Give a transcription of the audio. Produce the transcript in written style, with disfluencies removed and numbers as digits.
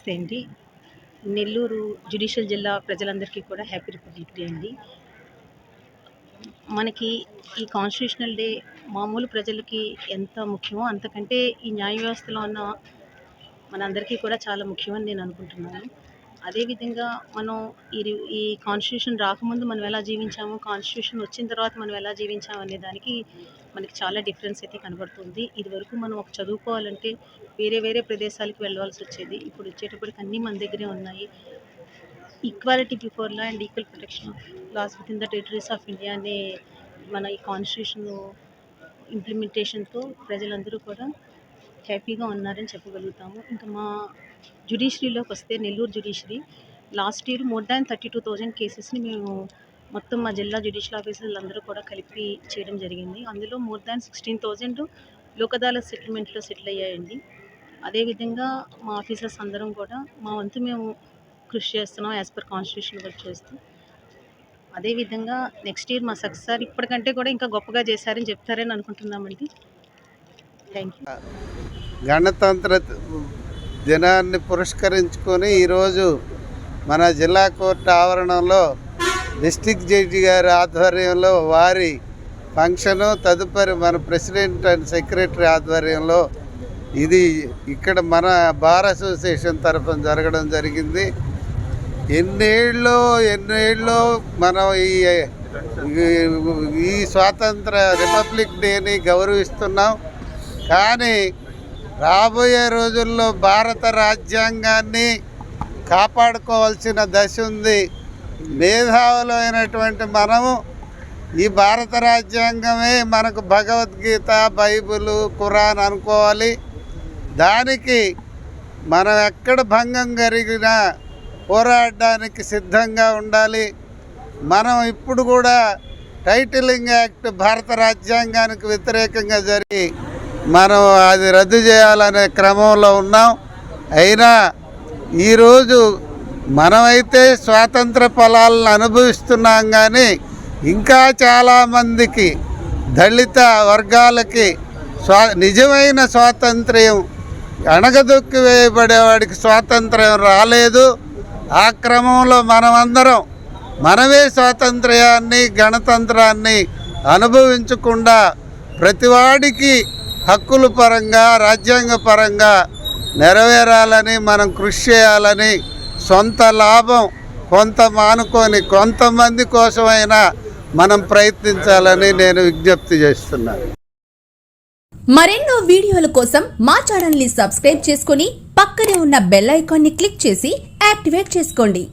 నమస్తే అండి. నెల్లూరు జ్యుడిషియల్ జిల్లా ప్రజలందరికీ కూడా హ్యాపీ రిపబ్లిక్ డే అండి. మనకి ఈ కాన్స్టిట్యూషనల్ డే మామూలు ప్రజలకి ఎంత ముఖ్యమో అంతకంటే ఈ న్యాయ వ్యవస్థలో ఉన్న మనందరికీ కూడా చాలా ముఖ్యమని నేను అనుకుంటున్నాను. అదేవిధంగా మనం ఈ కాన్స్టిట్యూషన్ రాకముందు మనం ఎలా జీవించాము, కాన్స్టిట్యూషన్ వచ్చిన తర్వాత మనం ఎలా జీవించాము అనే దానికి మనకి చాలా డిఫరెన్స్ అయితే కనబడుతుంది. ఇదివరకు మనం ఒక చదువుకోవాలంటే వేరే ప్రదేశాలకు వెళ్ళవలసి వచ్చేది. ఇప్పుడు వచ్చేటప్పటికి అన్నీ మన దగ్గరే ఉన్నాయి. Equality before law and equal protection of laws within the territories of India అనే మన ఈ కాన్స్టిట్యూషన్ ఇంప్లిమెంటేషన్తో ప్రజలందరూ కూడా హ్యాపీగా ఉన్నారని చెప్పగలుగుతాము. ఇంకా మా జ్యుడిషియరీలోకి వస్తే Nellore judiciary last year more than 32,000 కేసెస్ని మేము మొత్తం మా జిల్లా జ్యుడిషియల్ ఆఫీసర్లు అందరూ కూడా కలిపి చేయడం జరిగింది. అందులో మోర్ దాన్ 16,000 లోక్ అదాలత్ సెటిల్మెంట్లో సెటిల్ అయ్యాయండి. అదేవిధంగా మా ఆఫీసర్స్ అందరం కూడా మా వంతు మేము కృషి చేస్తున్నాం యాజ్ పర్ కాన్స్టిట్యూషన్ వర్క్ చేస్తూ. అదేవిధంగా నెక్స్ట్ ఇయర్ మా సక్సెస్ ఇప్పటికంటే కూడా ఇంకా గొప్పగా చేశారని చెప్తారని అనుకుంటున్నామండి. Thank you. గణతంత్ర దినాన్ని పురస్కరించుకొని ఈరోజు మన జిల్లా కోర్టు ఆవరణంలో డిస్ట్రిక్ట్ జడ్జి గారి ఆధ్వర్యంలో వారి ఫంక్షను, తదుపరి మన ప్రెసిడెంట్ అండ్ సెక్రటరీ ఆధ్వర్యంలో ఇది ఇక్కడ మన బార్ అసోసియేషన్ తరఫున జరగడం జరిగింది. ఎన్నేళ్ళు మనం ఈ స్వాతంత్ర రిపబ్లిక్ డేని గౌరవిస్తున్నాం. కానీ రాబోయే రోజుల్లో భారత రాజ్యాంగాన్ని కాపాడుకోవాల్సిన దశ ఉంది. మేధావులైనటువంటి మనము ఈ భారత రాజ్యాంగమే మనకు భగవద్గీత, బైబిల్, ఖురాన్ అనుకోవాలి. దానికి మనం ఎక్కడ భంగం జరిగినా పోరాడడానికి సిద్ధంగా ఉండాలి. మనం ఇప్పుడు కూడా టైటిలింగ్ యాక్ట్ భారత రాజ్యాంగానికి వ్యతిరేకంగా జరిగి మనం అది రద్దు చేయాలనే క్రమంలో ఉన్నాం. అయినా ఈరోజు మనమైతే స్వాతంత్ర ఫలాలను అనుభవిస్తున్నాం, కానీ ఇంకా చాలామందికి దళిత వర్గాలకి నిజమైన స్వాతంత్ర్యం, అణగదొక్కి వేయబడేవాడికి స్వాతంత్ర్యం రాలేదు. ఆ క్రమంలో మనమే స్వాతంత్ర్యాన్ని, గణతంత్రాన్ని అనుభవించకుండా ప్రతివాడికి హక్కుల పరంగా, రాజ్యాంగ పరంగా నెరవేరాలని మనం కృషి చేయాలని, సొంత లాభం కొంత మానుకొని కొంతమంది కోసమైనా మనం ప్రయత్నించాలని నేను విజ్ఞప్తి చేస్తున్నాను. మరెన్నో వీడియోల కోసం మా ఛానల్ ని సబ్స్క్రైబ్ చేసుకుని పక్కనే ఉన్న బెల్ ఐకాన్ ని క్లిక్ చేసి యాక్టివేట్ చేసుకోండి.